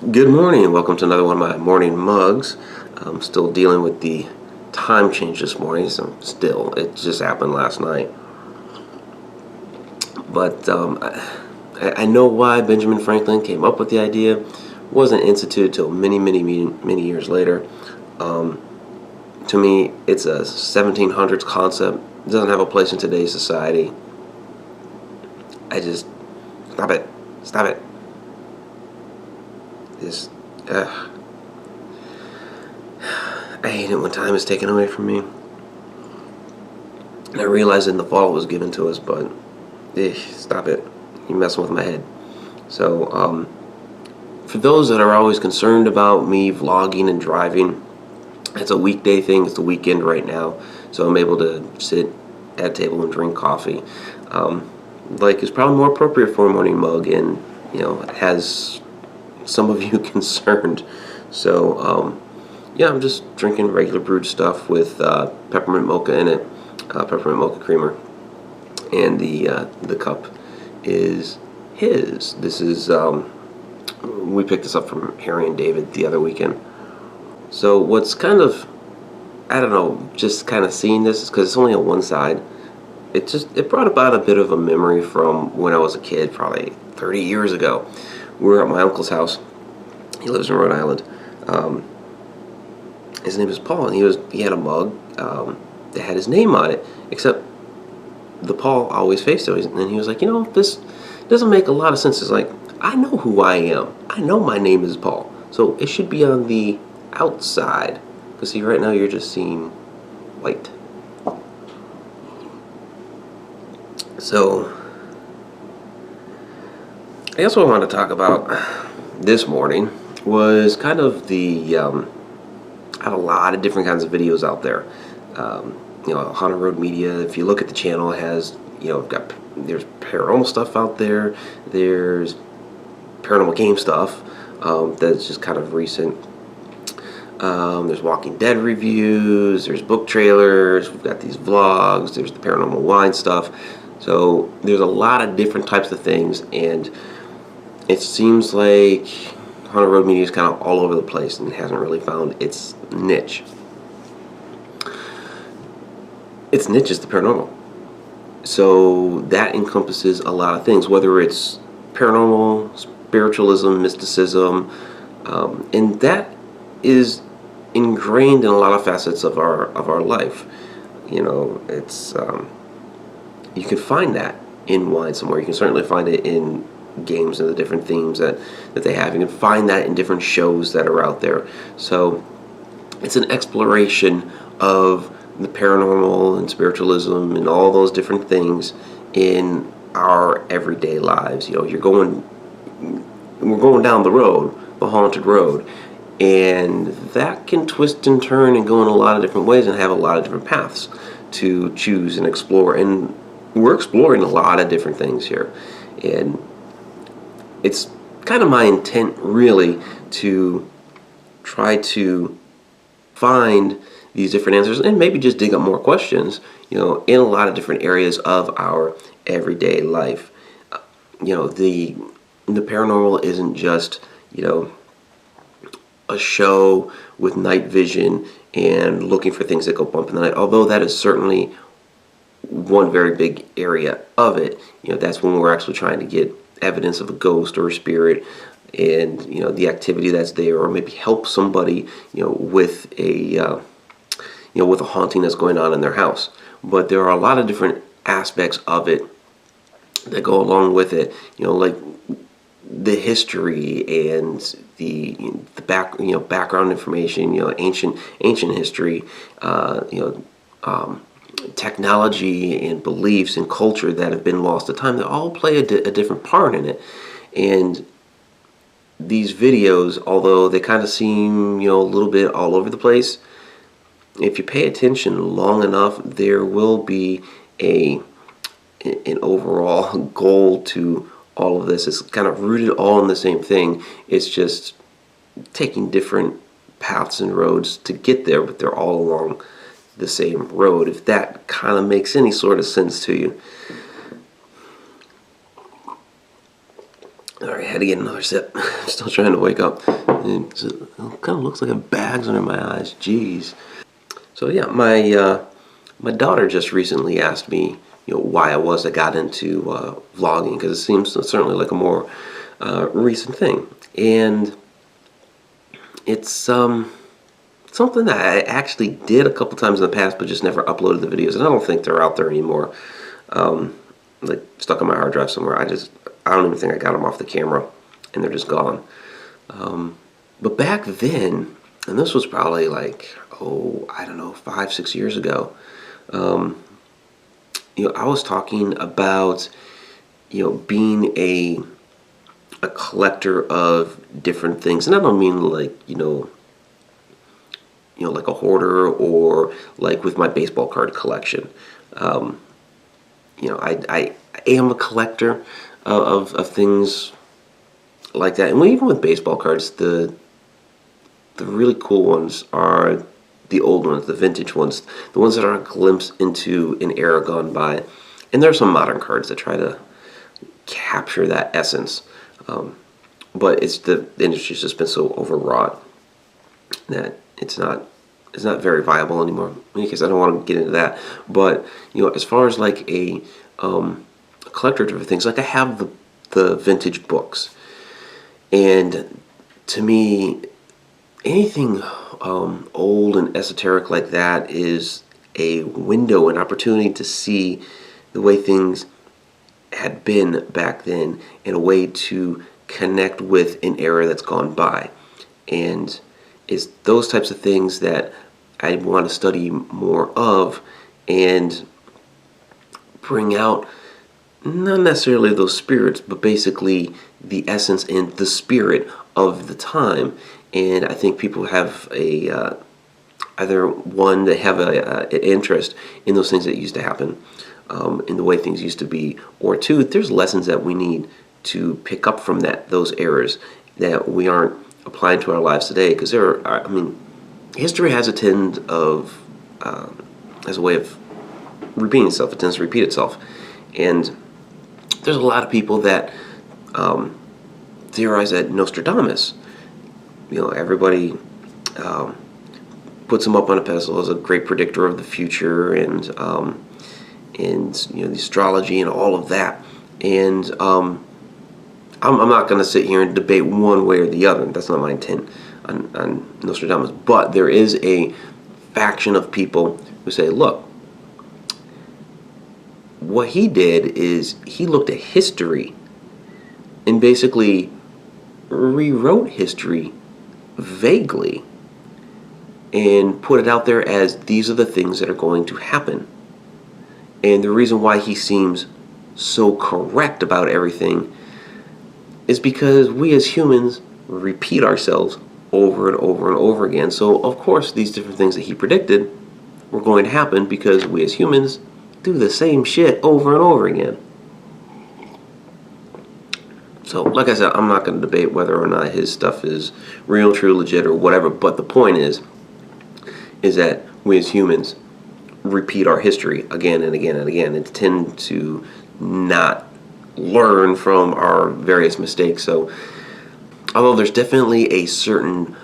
Good morning. Welcome to another one of my morning mugs. I'm still dealing with the time change this morning, so it just happened last night. But I know why Benjamin Franklin came up with the idea. It wasn't instituted till many years later. To me, it's a 1700s concept. It doesn't have a place in today's society. I just stop it. Just, I hate it when time is taken away from me. And I realized in the fall it was given to us, but stop it. You're messing with my head. So, for those that are always concerned about me vlogging and driving, it's a weekday thing. It's the weekend right now, so I'm able to sit at a table and drink coffee. It's probably more appropriate for a morning mug, and has some of you concerned. So, yeah, I'm just drinking regular brewed stuff with peppermint mocha in it, peppermint mocha creamer, and the cup is his. This is we picked this up from Harry and David the other weekend. So what's kind of, I don't know, just kind of seeing this is because it's only on one side. It brought about a bit of a memory from when I was a kid, probably 30 years ago. We were at my uncle's house. He lives in Rhode Island. His name is Paul, and he had a mug that had his name on it, except the Paul always faced him, and he was like, this doesn't make a lot of sense. It's like, I know who I am. I know my name is Paul, so it should be on the outside. Because see, right now you're just seeing white. So, I guess what I wanted to talk about this morning was kind of I have a lot of different kinds of videos out there. Haunted Road Media, if you look at the channel, it has, there's paranormal stuff out there, there's paranormal game stuff that's just kind of recent. There's Walking Dead reviews, there's book trailers, we've got these vlogs, there's the paranormal wine stuff. So there's a lot of different types of things, and it seems like Haunted Road Media is kind of all over the place and hasn't really found its niche. Its niche is the paranormal. So that encompasses a lot of things, whether it's paranormal, spiritualism, mysticism, and that is ingrained in a lot of facets of our life. It's you can find that in wine somewhere. You can certainly find it in games and the different themes that they have. You can find that in different shows that are out there. So it's an exploration of the paranormal and spiritualism and all those different things in our everyday lives. We're going down the road, the haunted road, and that can twist and turn and go in a lot of different ways and have a lot of different paths to choose and explore. And we're exploring a lot of different things here, and it's kind of my intent really to try to find these different answers and maybe just dig up more questions, in a lot of different areas of our everyday life. The paranormal isn't just, a show with night vision and looking for things that go bump in the night, although that is certainly one very big area of it. That's when we're actually trying to get evidence of a ghost or a spirit, and the activity that's there, or maybe help somebody with a with a haunting that's going on in their house. But there are a lot of different aspects of it that go along with it, like the history and the background information, ancient history, technology and beliefs and culture that have been lost to time. They all play a different part in it. And these videos, although they kind of seem a little bit all over the place, if you pay attention long enough, there will be an overall goal to all of this. It's kind of rooted all in the same thing. It's just taking different paths and roads to get there, but they're all along the same road, if that kind of makes any sort of sense to you. Alright, had to get another sip. I'm still trying to wake up. And it kind of looks like a bag's under my eyes. Jeez. So yeah, my daughter just recently asked me, why I was that got into vlogging, because it seems certainly like a more recent thing, and it's something that I actually did a couple times in the past, but just never uploaded the videos, and I don't think they're out there anymore. Like stuck on my hard drive somewhere. I don't even think I got them off the camera, and they're just gone. But back then, and this was probably like, I don't know, 5-6 years ago. I was talking about, being a collector of different things, and I don't mean like, like a hoarder, or like with my baseball card collection. I am a collector of things like that, and even with baseball cards, the really cool ones are the old ones, the vintage ones, the ones that are a glimpse into an era gone by. And there are some modern cards that try to capture that essence, but the industry's just been so overwrought that it's not very viable anymore. In any case, I don't want to get into that. But as far as like a collector of different things, like I have the vintage books, and to me, anything old and esoteric like that is a window, an opportunity to see the way things had been back then, and a way to connect with an era that's gone by. And it's those types of things that I want to study more of, and bring out not necessarily those spirits, but basically the essence and the spirit of the time. And I think people have either one, they have an interest in those things that used to happen, in the way things used to be, or two, there's lessons that we need to pick up from those errors that we aren't applying to our lives today. Because history has a has a way of repeating itself. It tends to repeat itself, and there's a lot of people that theorize that Nostradamus, everybody puts him up on a pedestal as a great predictor of the future, and the astrology and all of that. And I'm not going to sit here and debate one way or the other. That's not my intent on Nostradamus. But there is a faction of people who say, look, what he did is he looked at history and basically rewrote history vaguely and put it out there as these are the things that are going to happen. And the reason why he seems so correct about everything is because we as humans repeat ourselves over and over and over again. So of course these different things that he predicted were going to happen, because we as humans do the same shit over and over again. So like I said, I'm not going to debate whether or not his stuff is real, true, legit, or whatever, but the point is that we as humans repeat our history again and again and again, and tend to not learn from our various mistakes. So although there's definitely a certain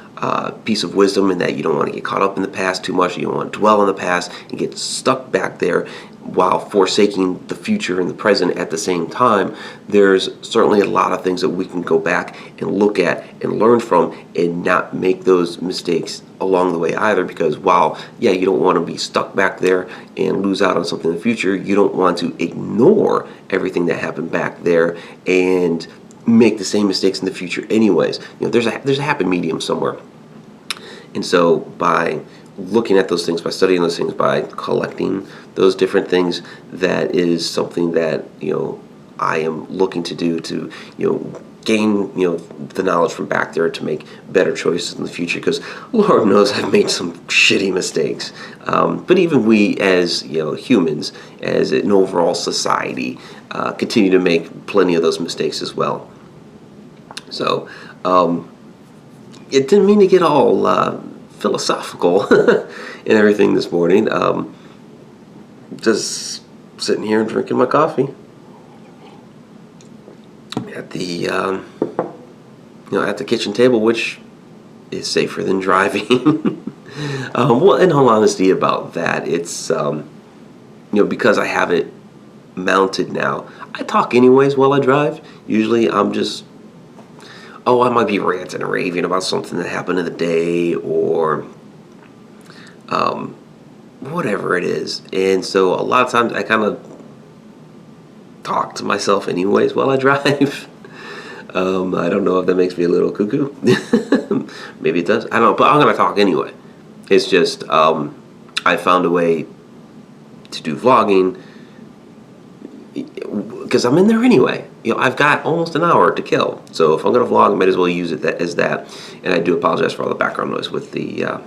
piece of wisdom in that you don't want to get caught up in the past too much, you don't want to dwell in the past and get stuck back there while forsaking the future and the present at the same time, there's certainly a lot of things that we can go back and look at and learn from, and not make those mistakes along the way either. Because while, yeah, you don't want to be stuck back there and lose out on something in the future, you don't want to ignore everything that happened back there and make the same mistakes in the future anyways. There's a happy medium somewhere. And so by looking at those things, by studying those things, by collecting those different things, that is something that I am looking to do to gain the knowledge from back there to make better choices in the future. Because Lord knows I've made some shitty mistakes, but even we as humans, as an overall society, continue to make plenty of those mistakes as well. So it didn't mean to get all philosophical and everything this morning. Just sitting here and drinking my coffee at the at the kitchen table, which is safer than driving. Well, in all honesty about that, it's because I have it mounted now. I talk anyways while I drive. Usually, I'm just I might be ranting and raving about something that happened in the day or whatever it is. And so a lot of times I kind of talk to myself anyways while I drive. I don't know if that makes me a little cuckoo. Maybe it does. I don't know, but I'm going to talk anyway. It's just I found a way to do vlogging because I'm in there anyway. I've got almost an hour to kill. So if I'm going to vlog, I might as well use it as that. And I do apologize for all the background noise with the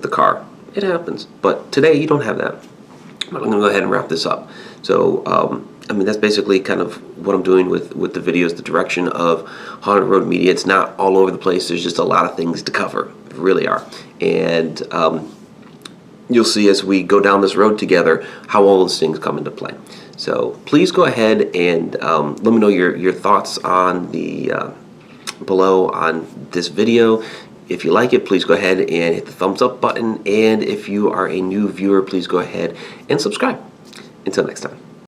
car. It happens. But today you don't have that. I'm going to go ahead and wrap this up. So, that's basically kind of what I'm doing with the videos, the direction of Haunted Road Media. It's not all over the place. There's just a lot of things to cover. There really are. And you'll see as we go down this road together how all those things come into play. So please go ahead and let me know your thoughts on the below on this video. If you like it, please go ahead and hit the thumbs up button. And if you are a new viewer, please go ahead and subscribe. Until next time.